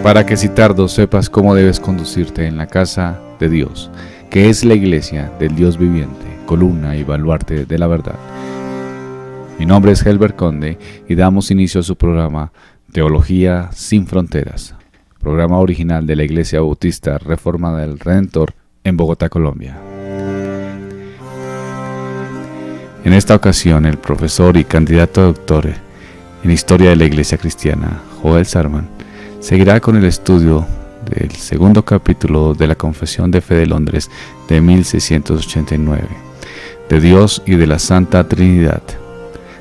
para que si tardo sepas cómo debes conducirte en la casa de Dios, que es la iglesia del Dios viviente, columna y baluarte de la verdad. Mi nombre es Helber Conde y damos inicio a su programa Teología sin Fronteras, programa original de la Iglesia Bautista Reformada del Redentor en Bogotá, Colombia. En esta ocasión, el profesor y candidato a doctor en Historia de la Iglesia Cristiana, Joel Sarman, seguirá con el estudio del segundo capítulo de la Confesión de Fe de Londres de 1689, de Dios y de la Santa Trinidad.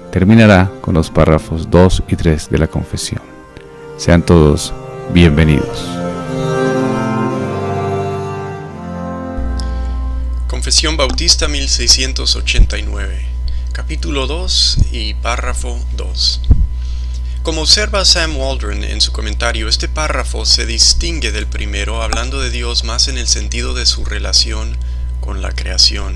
Terminará con los párrafos 2 y 3 de la Confesión. Sean todos bienvenidos. Confesión Bautista 1689, capítulo 2 y párrafo 2. Como observa Sam Waldron en su comentario, este párrafo se distingue del primero, hablando de Dios más en el sentido de su relación con la creación.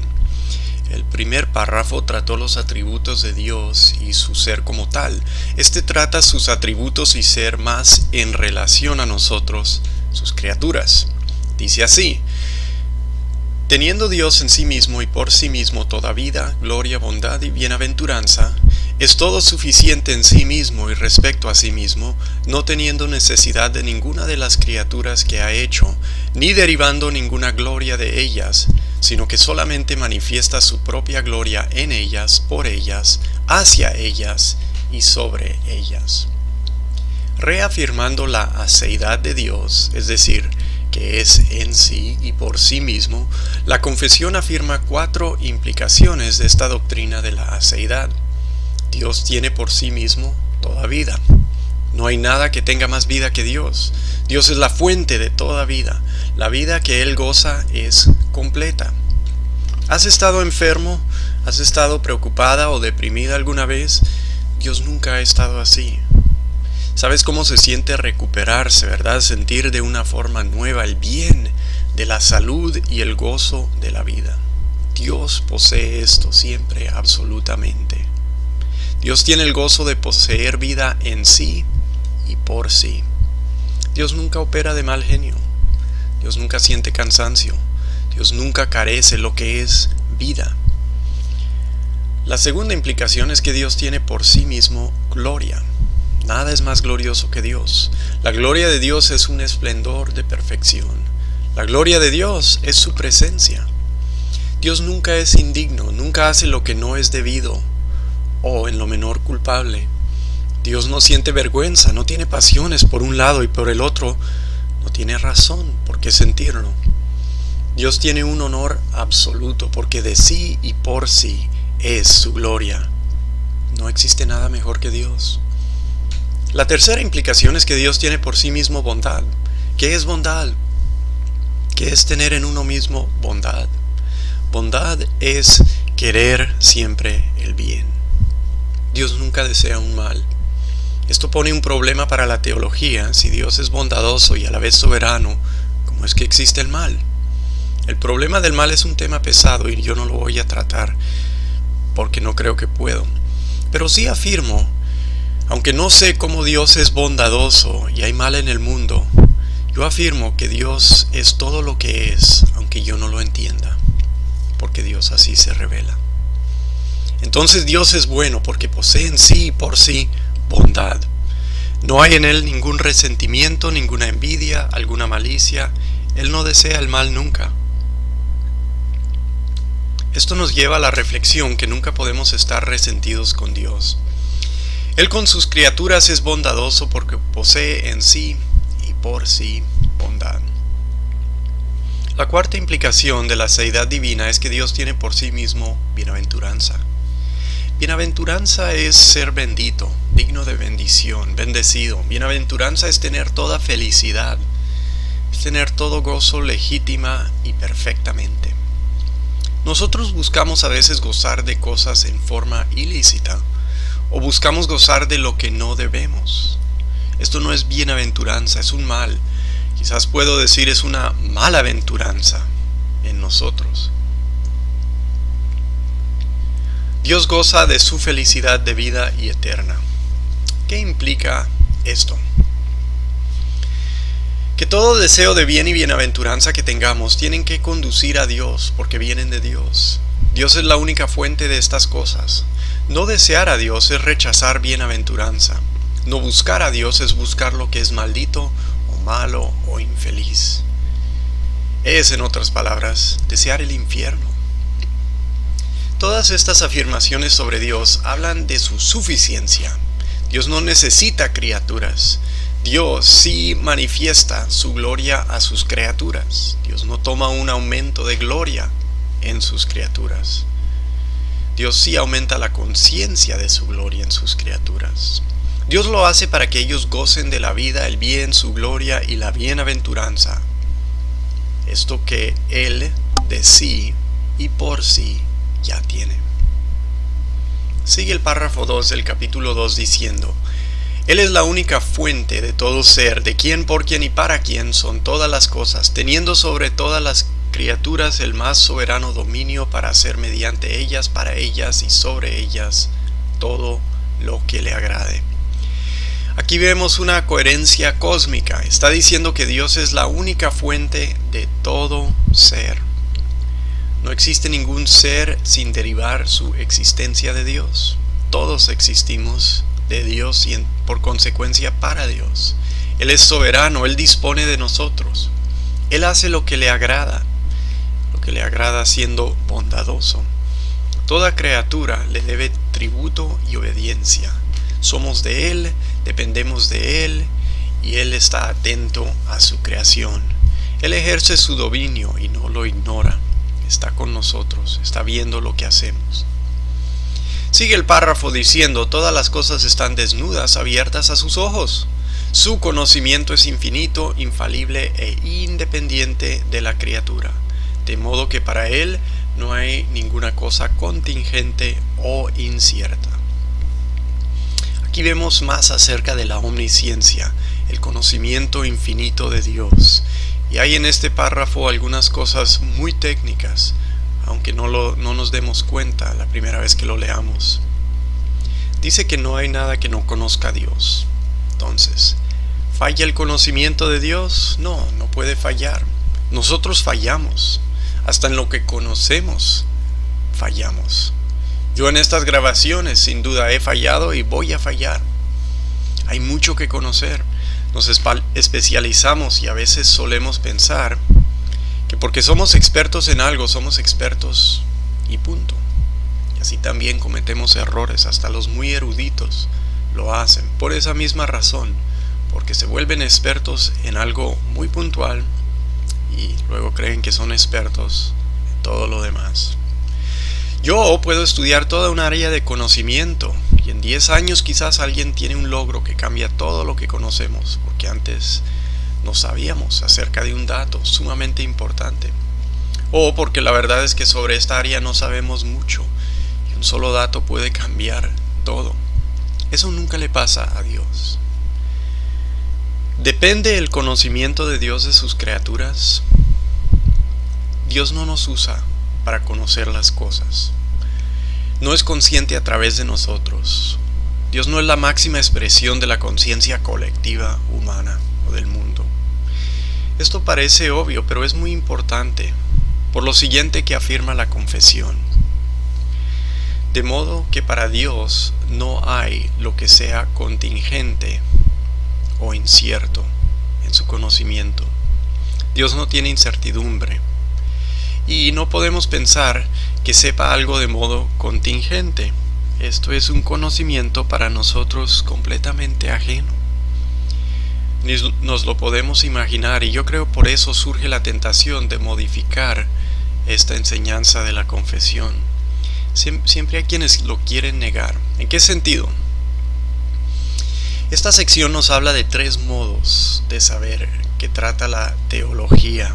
El primer párrafo trató los atributos de Dios y su ser como tal. Este trata sus atributos y ser más en relación a nosotros, sus criaturas. Dice así: teniendo Dios en sí mismo y por sí mismo toda vida, gloria, bondad y bienaventuranza, es todo suficiente en sí mismo y respecto a sí mismo, no teniendo necesidad de ninguna de las criaturas que ha hecho, ni derivando ninguna gloria de ellas, sino que solamente manifiesta su propia gloria en ellas, por ellas, hacia ellas y sobre ellas. Reafirmando la aceidad de Dios, es decir, que es en sí y por sí mismo, la confesión afirma 4 implicaciones de esta doctrina de la aceidad. Dios tiene por sí mismo toda vida. No hay nada que tenga más vida que Dios. Dios es la fuente de toda vida. La vida que Él goza es completa. ¿Has estado enfermo? ¿Has estado preocupada o deprimida alguna vez? Dios nunca ha estado así. ¿Sabes cómo se siente recuperarse, verdad? Sentir de una forma nueva el bien de la salud y el gozo de la vida. Dios posee esto siempre, absolutamente. Dios tiene el gozo de poseer vida en sí y por sí. Dios nunca opera de mal genio. Dios nunca siente cansancio. Dios nunca carece lo que es vida. La segunda implicación es que Dios tiene por sí mismo gloria. Nada es más glorioso que Dios. La gloria de Dios es un esplendor de perfección. La gloria de Dios es su presencia. Dios nunca es indigno, nunca hace lo que no es debido o en lo menor culpable. Dios no siente vergüenza, no tiene pasiones por un lado y por el otro no tiene razón por qué sentirlo. Dios tiene un honor absoluto porque de sí y por sí es su gloria. No existe nada mejor que Dios. La tercera implicación es que Dios tiene por sí mismo bondad. ¿Qué es bondad? ¿Qué es tener en uno mismo bondad? Bondad es querer siempre el bien. Dios nunca desea un mal. Esto pone un problema para la teología. Si Dios es bondadoso y a la vez soberano, ¿cómo es que existe el mal? El problema del mal es un tema pesado y yo no lo voy a tratar porque no creo que puedo. Pero sí afirmo, aunque no sé cómo Dios es bondadoso y hay mal en el mundo, yo afirmo que Dios es todo lo que es, aunque yo no lo entienda, porque Dios así se revela. Entonces Dios es bueno porque posee en sí y por sí bondad. No hay en Él ningún resentimiento, ninguna envidia, alguna malicia. Él no desea el mal nunca. Esto nos lleva a la reflexión que nunca podemos estar resentidos con Dios. Él con sus criaturas es bondadoso porque posee en sí y por sí bondad. La cuarta implicación de la aceidad divina es que Dios tiene por sí mismo bienaventuranza. Bienaventuranza es ser bendito, digno de bendición, bendecido. Bienaventuranza es tener toda felicidad, es tener todo gozo legítima y perfectamente. Nosotros buscamos a veces gozar de cosas en forma ilícita o buscamos gozar de lo que no debemos. Esto no es bienaventuranza, es un mal. Quizás puedo decir es una malaventuranza en nosotros. Dios goza de su felicidad de vida y eterna. ¿Qué implica esto? Que todo deseo de bien y bienaventuranza que tengamos tienen que conducir a Dios, porque vienen de Dios. Dios es la única fuente de estas cosas. No desear a Dios es rechazar bienaventuranza. No buscar a Dios es buscar lo que es maldito o malo o infeliz. Es, en otras palabras, desear el infierno. Todas estas afirmaciones sobre Dios hablan de su suficiencia. Dios no necesita criaturas. Dios sí manifiesta su gloria a sus criaturas. Dios no toma un aumento de gloria en sus criaturas. Dios sí aumenta la conciencia de su gloria en sus criaturas. Dios lo hace para que ellos gocen de la vida, el bien, su gloria y la bienaventuranza. Esto que Él de sí y por sí ya tiene. Sigue el párrafo 2 del capítulo 2 diciendo: Él es la única fuente de todo ser, de quien, por quien y para quien son todas las cosas, teniendo sobre todas las criaturas el más soberano dominio para hacer mediante ellas, para ellas y sobre ellas todo lo que le agrade. Aquí vemos una coherencia cósmica. Está diciendo que Dios es la única fuente de todo ser. No existe ningún ser sin derivar su existencia de Dios. Todos existimos de Dios y por consecuencia para Dios. Él es soberano, Él dispone de nosotros. Él hace lo que le agrada siendo bondadoso. Toda criatura le debe tributo y obediencia. Somos de Él, dependemos de Él y Él está atento a su creación. Él ejerce su dominio y no lo ignora. Está con nosotros, está viendo lo que hacemos. Sigue el párrafo diciendo: todas las cosas están desnudas, abiertas a sus ojos. Su conocimiento es infinito, infalible e independiente de la criatura, de modo que para Él no hay ninguna cosa contingente o incierta. Aquí vemos más acerca de la omnisciencia, el conocimiento infinito de Dios. Y hay en este párrafo algunas cosas muy técnicas, aunque no nos demos cuenta la primera vez que lo leamos. Dice que no hay nada que no conozca a Dios. Entonces, ¿falla el conocimiento de Dios? No puede fallar. Nosotros fallamos. Hasta en lo que conocemos, fallamos. Yo en estas grabaciones sin duda he fallado y voy a fallar. Hay mucho que conocer. Nos especializamos y a veces solemos pensar que porque somos expertos en algo, somos expertos y punto. Y así también cometemos errores, hasta los muy eruditos lo hacen. Por esa misma razón, porque se vuelven expertos en algo muy puntual y luego creen que son expertos en todo lo demás. Yo puedo estudiar toda un área de conocimiento y en 10 años quizás alguien tiene un logro que cambia todo lo que conocemos, porque antes no sabíamos acerca de un dato sumamente importante, o porque la verdad es que sobre esta área no sabemos mucho y un solo dato puede cambiar todo. Eso nunca le pasa a Dios. ¿Depende el conocimiento de Dios de sus criaturas? Dios no nos usa para conocer las cosas. No es consciente a través de nosotros. Dios no es la máxima expresión de la conciencia colectiva humana o del mundo. Esto parece obvio, pero es muy importante, por lo siguiente que afirma la confesión. De modo que para Dios no hay lo que sea contingente o incierto en su conocimiento. Dios no tiene incertidumbre. Y no podemos pensar que sepa algo de modo contingente. Esto es un conocimiento para nosotros completamente ajeno. Nos lo podemos imaginar y yo creo por eso surge la tentación de modificar esta enseñanza de la confesión. Siempre hay quienes lo quieren negar. ¿En qué sentido? Esta sección nos habla de 3 modos de saber que trata la teología,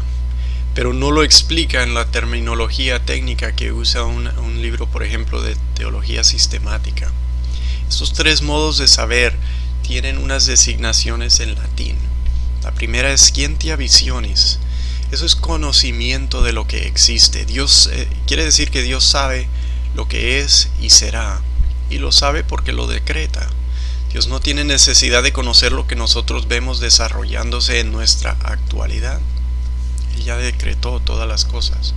pero no lo explica en la terminología técnica que usa un libro, por ejemplo, de teología sistemática. Estos 3 modos de saber tienen unas designaciones en latín. La primera es scientia visionis. Eso es conocimiento de lo que existe. Dios quiere decir que Dios sabe lo que es y será, y lo sabe porque lo decreta. Dios no tiene necesidad de conocer lo que nosotros vemos desarrollándose en nuestra actualidad. Él ya decretó todas las cosas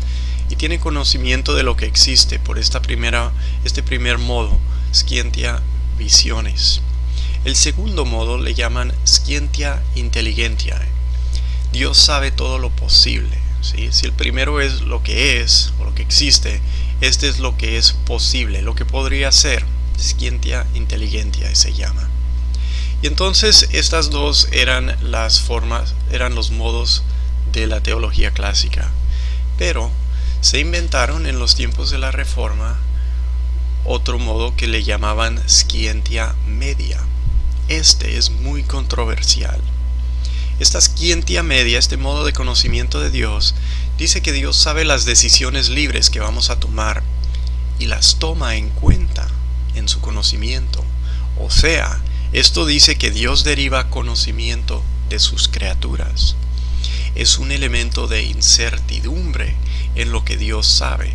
y tiene conocimiento de lo que existe por este primer modo, scientia visiones. El segundo modo le llaman scientia intelligentia. Dios sabe todo lo posible, ¿sí? Si el primero es lo que es o lo que existe, este es lo que es posible, lo que podría ser. Scientia intelligentia se llama. Y entonces estas dos eran los modos de la teología clásica. Pero se inventaron en los tiempos de la Reforma otro modo que le llamaban scientia media. Este es muy controversial. Esta scientia media, este modo de conocimiento de Dios, dice que Dios sabe las decisiones libres que vamos a tomar y las toma en cuenta en su conocimiento. O sea, esto dice que Dios deriva conocimiento de sus criaturas. Es un elemento de incertidumbre en lo que Dios sabe.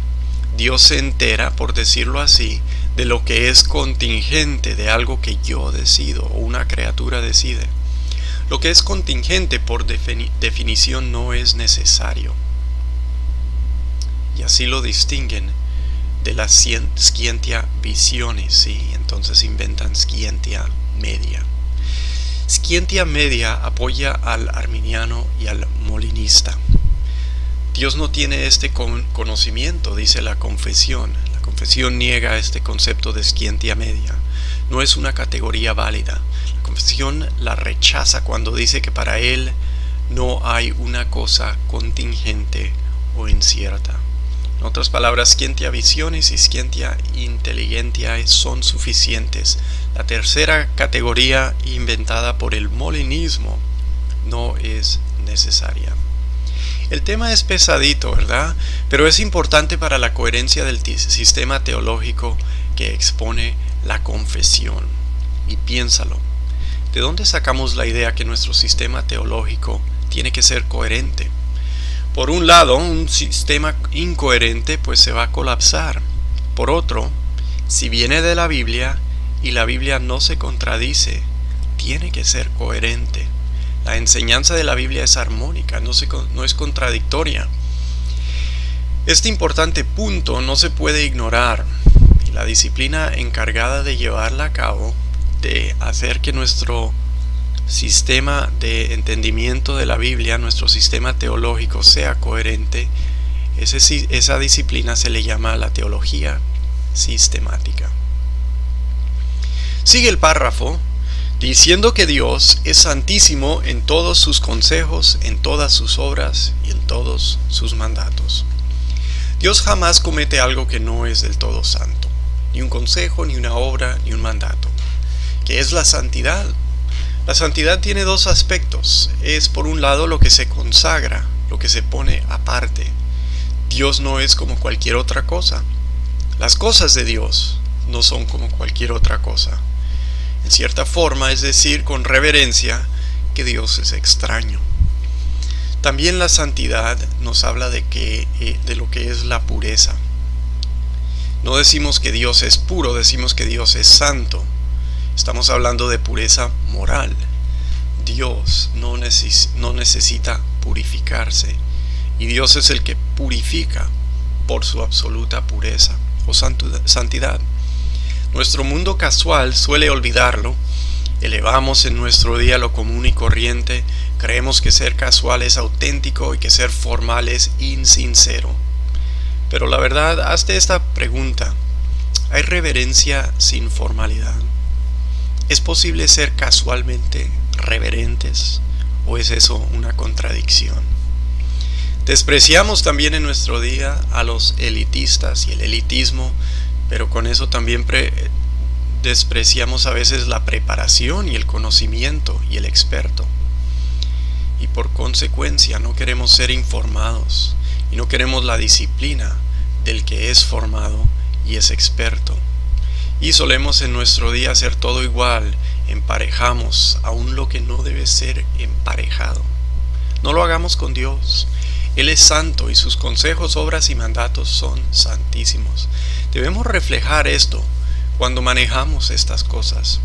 Dios se entera, por decirlo así, de lo que es contingente, de algo que yo decido o una criatura decide. Lo que es contingente por definición no es necesario. Y así lo distinguen de la scientia visiones, ¿sí? Entonces inventan scientia media. Scientia media apoya al arminiano y al molinista. Dios no tiene este conocimiento, dice la confesión. La confesión niega este concepto de scientia media. No es una categoría válida. La confesión la rechaza cuando dice que para él no hay una cosa contingente o incierta. En otras palabras, scientia visiones y scientia intelligentia son suficientes. La tercera categoría inventada por el molinismo no es necesaria. El tema es pesadito, ¿verdad? Pero es importante para la coherencia del sistema teológico que expone la confesión. Y piénsalo, ¿de dónde sacamos la idea que nuestro sistema teológico tiene que ser coherente? Por un lado, un sistema incoherente pues se va a colapsar. Por otro, si viene de la Biblia y la Biblia no se contradice, tiene que ser coherente. La enseñanza de la Biblia es armónica, no es contradictoria. Este importante punto no se puede ignorar. Y la disciplina encargada de llevarla a cabo, de hacer que nuestro sistema de entendimiento de la Biblia, nuestro sistema teológico sea coherente, esa disciplina se le llama la teología sistemática. Sigue el párrafo diciendo que Dios es santísimo en todos sus consejos, en todas sus obras y en todos sus mandatos. Dios jamás comete algo que no es del todo santo, ni un consejo, ni una obra, ni un mandato. ¿Qué es la santidad? La santidad tiene dos aspectos. Es por un lado lo que se consagra, lo que se pone aparte. Dios no es como cualquier otra cosa. Las cosas de Dios no son como cualquier otra cosa. En cierta forma, es decir, con reverencia, que Dios es extraño. También la santidad nos habla de lo que es la pureza. No decimos que Dios es puro, decimos que Dios es santo. Estamos hablando de pureza moral. Dios no necesita purificarse. Y Dios es el que purifica por su absoluta pureza o santidad. Nuestro mundo casual suele olvidarlo. Elevamos en nuestro día lo común y corriente. Creemos que ser casual es auténtico y que ser formal es insincero. Pero la verdad, hazte esta pregunta. ¿Hay reverencia sin formalidad? ¿Es posible ser casualmente reverentes? ¿O es eso una contradicción? Despreciamos también en nuestro día a los elitistas y el elitismo, pero con eso también despreciamos a veces la preparación y el conocimiento y el experto. Y por consecuencia no queremos ser informados y no queremos la disciplina del que es formado y es experto. Y solemos en nuestro día hacer todo igual, emparejamos aún lo que no debe ser emparejado. No lo hagamos con Dios. Él es santo y sus consejos, obras y mandatos son santísimos. Debemos reflejar esto cuando manejamos estas cosas.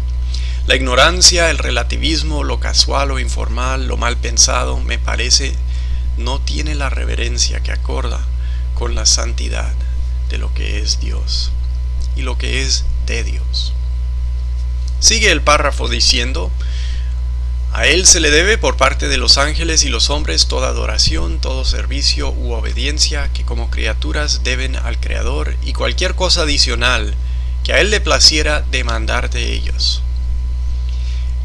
La ignorancia, el relativismo, lo casual o informal, lo mal pensado, me parece, no tiene la reverencia que acorda con la santidad de lo que es Dios y lo que es de Dios. Sigue el párrafo diciendo: a Él se le debe por parte de los ángeles y los hombres toda adoración, todo servicio u obediencia que como criaturas deben al Creador, y cualquier cosa adicional que a Él le placiera demandar de ellos.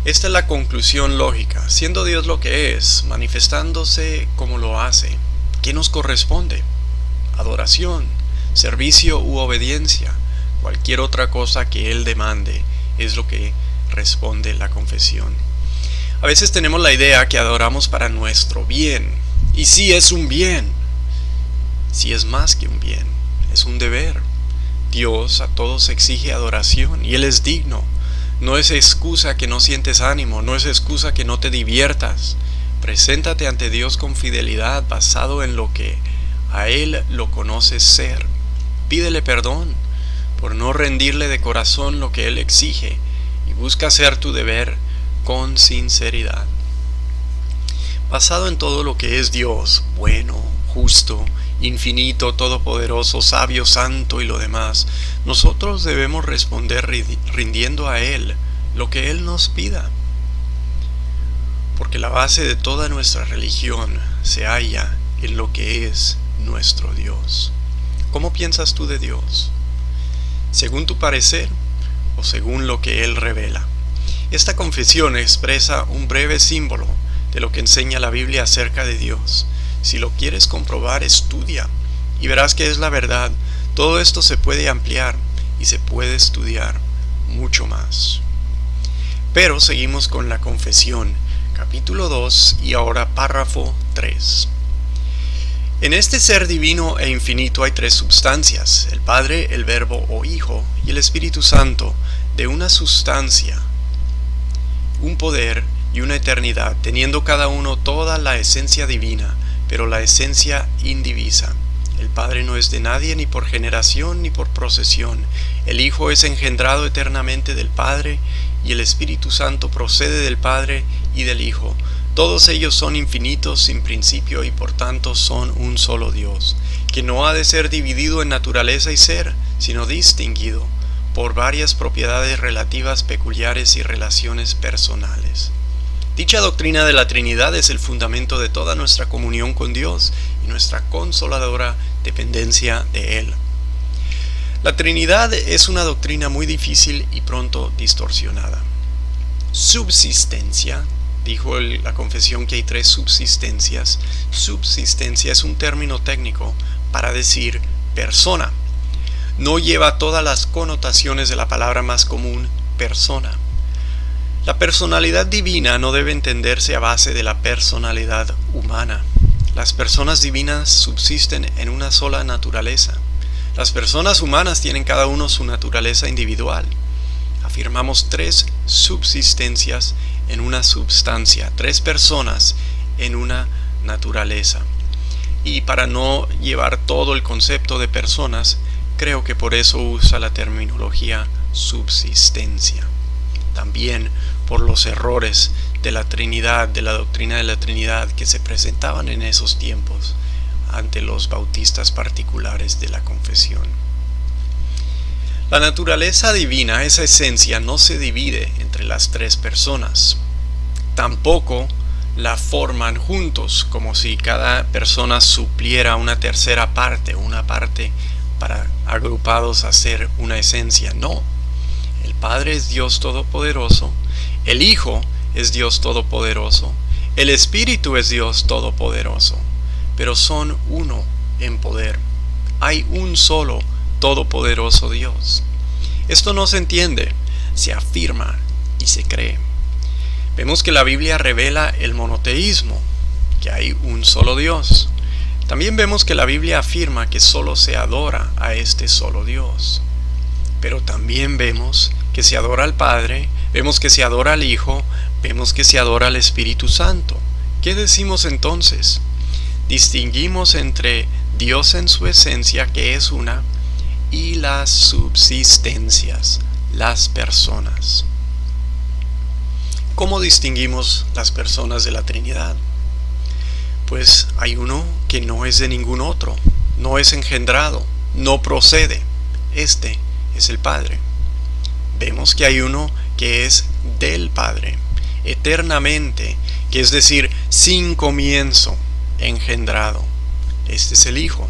Esta es la conclusión lógica. Siendo Dios lo que es, manifestándose como lo hace, ¿qué nos corresponde? Adoración, servicio u obediencia, cualquier otra cosa que Él demande, es lo que responde la confesión. A veces tenemos la idea que adoramos para nuestro bien, y sí es un bien, sí es más que un bien, es un deber. Dios a todos exige adoración y Él es digno. No es excusa que no sientes ánimo, no es excusa que no te diviertas. Preséntate ante Dios con fidelidad basado en lo que a Él lo conoces ser. Pídele perdón por no rendirle de corazón lo que Él exige y busca hacer tu deber con sinceridad. Basado en todo lo que es Dios, bueno, justo, infinito, todopoderoso, sabio, santo y lo demás, nosotros debemos responder rindiendo a Él lo que Él nos pida. Porque la base de toda nuestra religión se halla en lo que es nuestro Dios. ¿Cómo piensas tú de Dios? ¿Según tu parecer o según lo que Él revela? Esta confesión expresa un breve símbolo de lo que enseña la Biblia acerca de Dios. Si lo quieres comprobar, estudia y verás que es la verdad. Todo esto se puede ampliar y se puede estudiar mucho más. Pero seguimos con la confesión, capítulo 2 y ahora párrafo 3. En este ser divino e infinito hay tres substancias: el Padre, el Verbo o Hijo y el Espíritu Santo, de una sustancia, un poder y una eternidad, teniendo cada uno toda la esencia divina, pero la esencia indivisa. El Padre no es de nadie, ni por generación ni por procesión. El Hijo es engendrado eternamente del Padre, y el Espíritu Santo procede del Padre y del Hijo. Todos ellos son infinitos, sin principio, y por tanto son un solo Dios, que no ha de ser dividido en naturaleza y ser, sino distinguido por varias propiedades relativas, peculiares y relaciones personales. Dicha doctrina de la Trinidad es el fundamento de toda nuestra comunión con Dios y nuestra consoladora dependencia de Él. La Trinidad es una doctrina muy difícil y pronto distorsionada. Subsistencia, dijo la confesión que hay tres subsistencias. Subsistencia es un término técnico para decir persona. No lleva todas las connotaciones de la palabra más común, persona. La personalidad divina no debe entenderse a base de la personalidad humana. Las personas divinas subsisten en una sola naturaleza. Las personas humanas tienen cada uno su naturaleza individual. Afirmamos tres subsistencias en una substancia, tres personas en una naturaleza. Y para no llevar todo el concepto de personas, creo que por eso usa la terminología subsistencia. También por los errores de la Trinidad, de la doctrina de la Trinidad que se presentaban en esos tiempos ante los bautistas particulares de la confesión. La naturaleza divina, esa esencia, no se divide entre las tres personas. Tampoco la forman juntos, como si cada persona supliera una tercera parte, una parte para agrupados a hacer una esencia. No. El Padre es Dios Todopoderoso, el Hijo es Dios Todopoderoso, el Espíritu es Dios Todopoderoso, pero son uno en poder. Hay un solo Todopoderoso Dios. Esto no se entiende, se afirma y se cree. Vemos que la Biblia revela el monoteísmo, que hay un solo Dios. También vemos que la Biblia afirma que solo se adora a este solo Dios. Pero también vemos que se adora al Padre, vemos que se adora al Hijo, vemos que se adora al Espíritu Santo. ¿Qué decimos entonces? Distinguimos entre Dios en su esencia, que es una, y las subsistencias, las personas. ¿Cómo distinguimos las personas de la Trinidad? Pues hay uno que no es de ningún otro, no es engendrado, no procede. Este es el Padre. Vemos que hay uno que es del Padre, eternamente, que es decir, sin comienzo, engendrado. Este es el Hijo.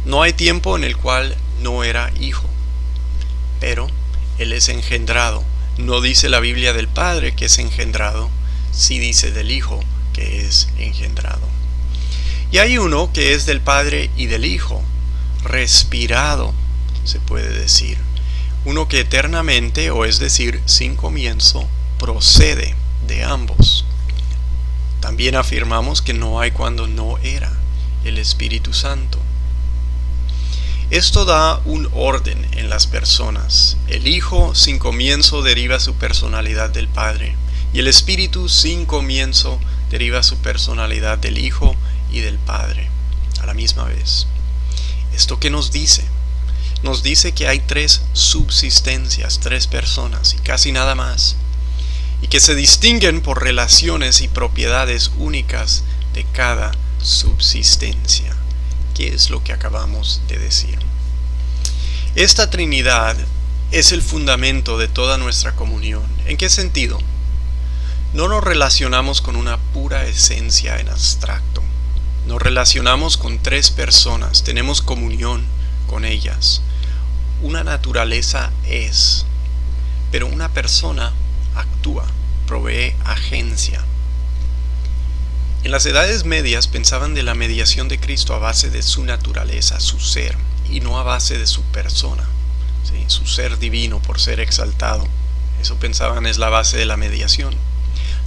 No hay tiempo en el cual no era Hijo, pero Él es engendrado. No dice la Biblia del Padre que es engendrado, sí dice del Hijo que es engendrado. Y hay uno que es del Padre y del Hijo, respirado, se puede decir. Uno que eternamente, o es decir, sin comienzo, procede de ambos. También afirmamos que no hay cuando no era, el Espíritu Santo. Esto da un orden en las personas. El Hijo sin comienzo deriva su personalidad del Padre, y el Espíritu sin comienzo deriva su personalidad del Hijo y del Padre a la misma vez. ¿Esto qué nos dice? Nos dice que hay tres subsistencias, tres personas y casi nada más, y que se distinguen por relaciones y propiedades únicas de cada subsistencia. ¿Qué es lo que acabamos de decir? Esta Trinidad es el fundamento de toda nuestra comunión. ¿En qué sentido? No nos relacionamos con una pura esencia en abstracto. Nos relacionamos con tres personas, tenemos comunión con ellas. Una naturaleza es, pero una persona actúa, provee agencia. En las edades medias pensaban de la mediación de Cristo a base de su naturaleza, su ser, y no a base de su persona, ¿sí? Su ser divino por ser exaltado. Eso pensaban es la base de la mediación.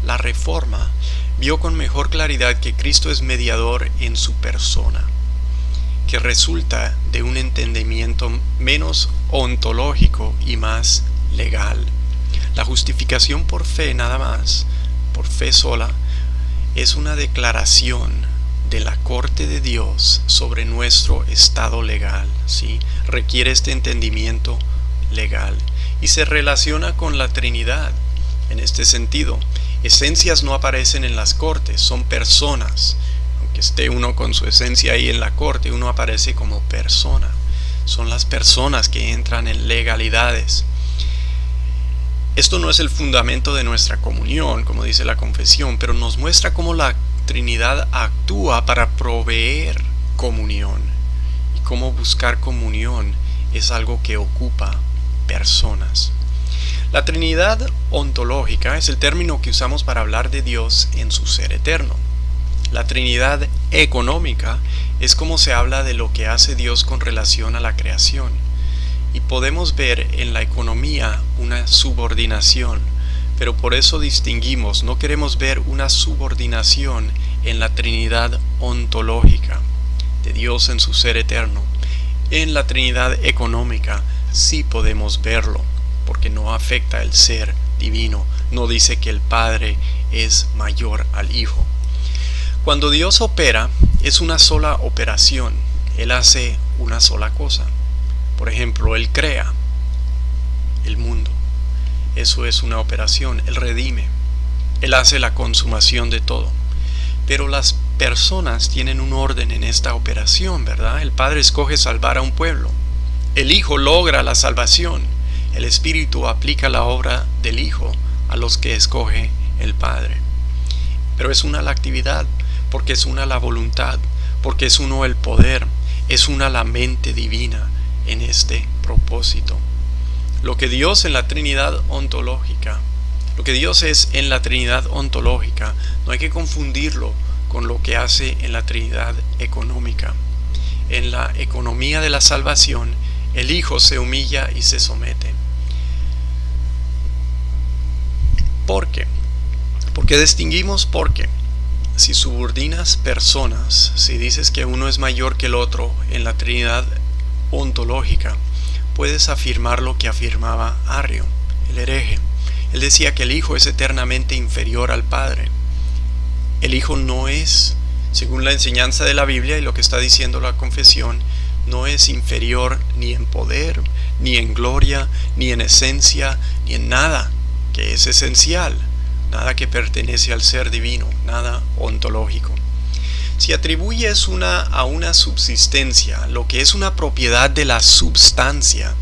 La Reforma vio con mejor claridad que Cristo es mediador en su persona, que resulta de un entendimiento menos ontológico y más legal. La justificación por fe nada más, por fe sola, es una declaración de la corte de Dios sobre nuestro estado legal, ¿sí? Requiere este entendimiento legal y se relaciona con la Trinidad. En este sentido, esencias no aparecen en las cortes, son personas. Aunque esté uno con su esencia ahí en la corte, uno aparece como persona. Son las personas que entran en legalidades. Esto no es el fundamento de nuestra comunión, como dice la confesión, pero nos muestra cómo la Trinidad actúa para proveer comunión. Y cómo buscar comunión es algo que ocupa personas. La Trinidad ontológica es el término que usamos para hablar de Dios en su ser eterno. La Trinidad económica es como se habla de lo que hace Dios con relación a la creación. Y podemos ver en la economía una subordinación, pero por eso distinguimos, no queremos ver una subordinación en la Trinidad ontológica de Dios en su ser eterno. En la Trinidad económica sí podemos verlo, porque no afecta el ser divino, no dice que el Padre es mayor al Hijo. Cuando Dios opera, es una sola operación, Él hace una sola cosa. Por ejemplo, Él crea el mundo. Eso es una operación. Él redime. Él hace la consumación de todo. Pero las personas tienen un orden en esta operación, ¿verdad? El Padre escoge salvar a un pueblo. El Hijo logra la salvación. El Espíritu aplica la obra del Hijo a los que escoge el Padre. Pero es una la actividad, porque es una la voluntad, porque es uno el poder, es una la mente divina en este propósito. Lo que Dios en la Trinidad ontológica, lo que Dios es en la Trinidad ontológica, no hay que confundirlo con lo que hace en la Trinidad económica. En la economía de la salvación, el Hijo se humilla y se somete. ¿Por qué? Porque distinguimos porque si subordinas personas, si dices que uno es mayor que el otro en la Trinidad ontológica, puedes afirmar lo que afirmaba Arrio, el hereje. Él decía que el Hijo es eternamente inferior al Padre. El Hijo no es, según la enseñanza de la Biblia y lo que está diciendo la confesión, no es inferior ni en poder, ni en gloria, ni en esencia, ni en nada que es esencial. nada que pertenece al ser divino, nada ontológico. Si atribuyes a una subsistencia lo que es una propiedad de la substancia,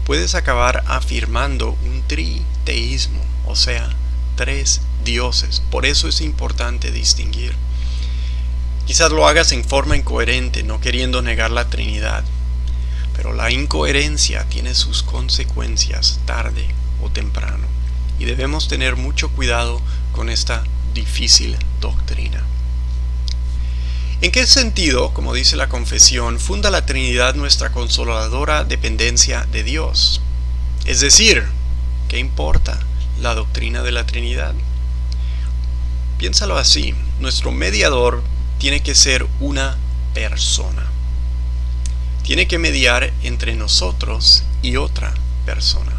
puedes acabar afirmando un triteísmo, o sea, 3 dioses. Por eso es importante distinguir. Quizás lo hagas en forma incoherente, no queriendo negar la Trinidad, pero la incoherencia tiene sus consecuencias tarde o temprano, y debemos tener mucho cuidado con esta difícil doctrina. ¿En qué sentido, como dice la confesión, funda la Trinidad nuestra consoladora dependencia de Dios? Es decir, ¿qué importa la doctrina de la Trinidad? Piénsalo así, nuestro mediador tiene que ser una persona. Tiene que mediar entre nosotros y otra persona.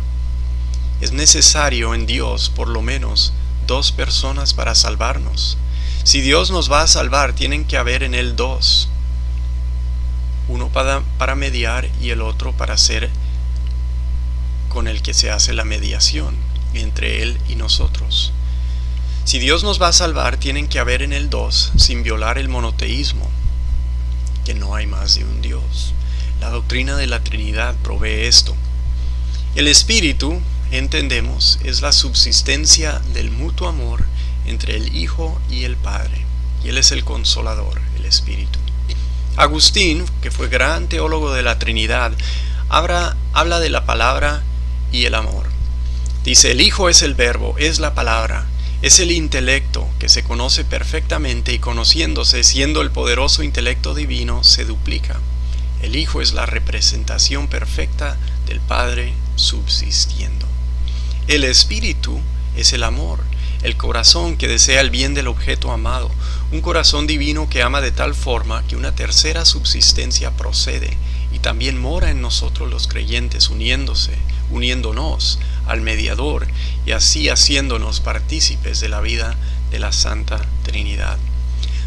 Es necesario en Dios por lo menos 2 personas para salvarnos. Si Dios nos va a salvar, tienen que haber en Él 2. Uno para mediar y el otro para ser con el que se hace la mediación entre Él y nosotros. Si Dios nos va a salvar, tienen que haber en Él 2, sin violar el monoteísmo, que no hay más de un Dios. La doctrina de la Trinidad provee esto. El Espíritu, entendemos, es la subsistencia del mutuo amor entre el Hijo y el Padre, y Él es el Consolador, el Espíritu. Agustín, que fue gran teólogo de la Trinidad, habla de la palabra y el amor. Dice, el Hijo es el Verbo, es la palabra, es el intelecto que se conoce perfectamente y conociéndose, siendo el poderoso intelecto divino, se duplica. El Hijo es la representación perfecta del Padre subsistiendo. El Espíritu es el amor, el corazón que desea el bien del objeto amado, un corazón divino que ama de tal forma que una tercera subsistencia procede y también mora en nosotros los creyentes, uniéndonos al mediador y así haciéndonos partícipes de la vida de la Santa Trinidad.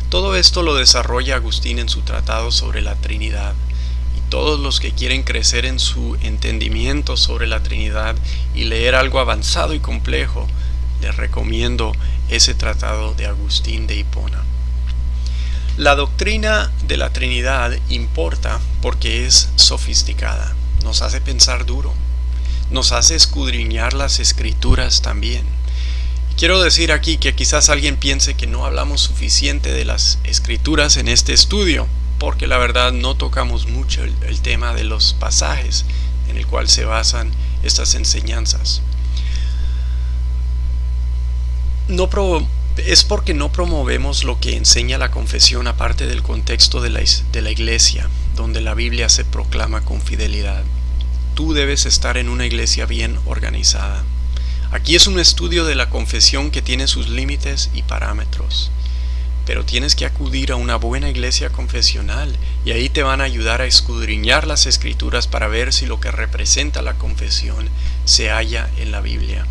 Todo esto lo desarrolla Agustín en su tratado sobre la Trinidad. Todos los que quieren crecer en su entendimiento sobre la Trinidad y leer algo avanzado y complejo, les recomiendo ese tratado de Agustín de Hipona. La doctrina de la Trinidad importa porque es sofisticada, nos hace pensar duro, nos hace escudriñar las Escrituras también. Y quiero decir aquí que quizás alguien piense que no hablamos suficiente de las Escrituras en este estudio, porque la verdad no tocamos mucho el tema de los pasajes en el cual se basan estas enseñanzas. Es porque no promovemos lo que enseña la confesión aparte del contexto de la iglesia, donde la Biblia se proclama con fidelidad. Tú debes estar en una iglesia bien organizada. Aquí es un estudio de la confesión que tiene sus límites y parámetros. Pero tienes que acudir a una buena iglesia confesional y ahí te van a ayudar a escudriñar las Escrituras para ver si lo que representa la confesión se halla en la Biblia.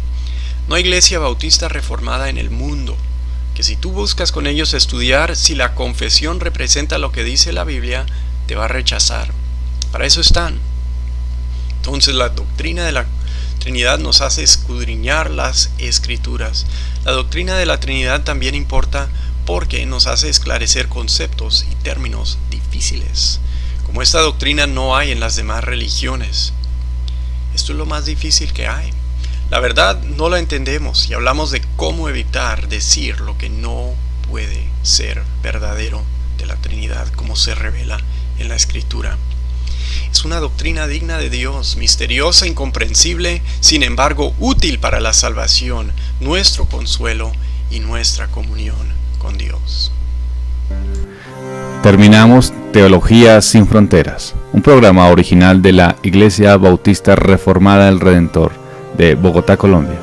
No hay iglesia bautista reformada en el mundo que si tú buscas con ellos estudiar si la confesión representa lo que dice la Biblia, te va a rechazar. Para eso están. Entonces la doctrina de la Trinidad nos hace escudriñar las Escrituras. La doctrina de la Trinidad también importa porque nos hace esclarecer conceptos y términos difíciles, como esta doctrina no hay en las demás religiones. Esto es lo más difícil que hay. La verdad no la entendemos y hablamos de cómo evitar decir lo que no puede ser verdadero de la Trinidad, como se revela en la Escritura. Es una doctrina digna de Dios, misteriosa, incomprensible, sin embargo útil para la salvación, nuestro consuelo y nuestra comunión con Dios. Terminamos Teología sin Fronteras, un programa original de la Iglesia Bautista Reformada del Redentor de Bogotá, Colombia.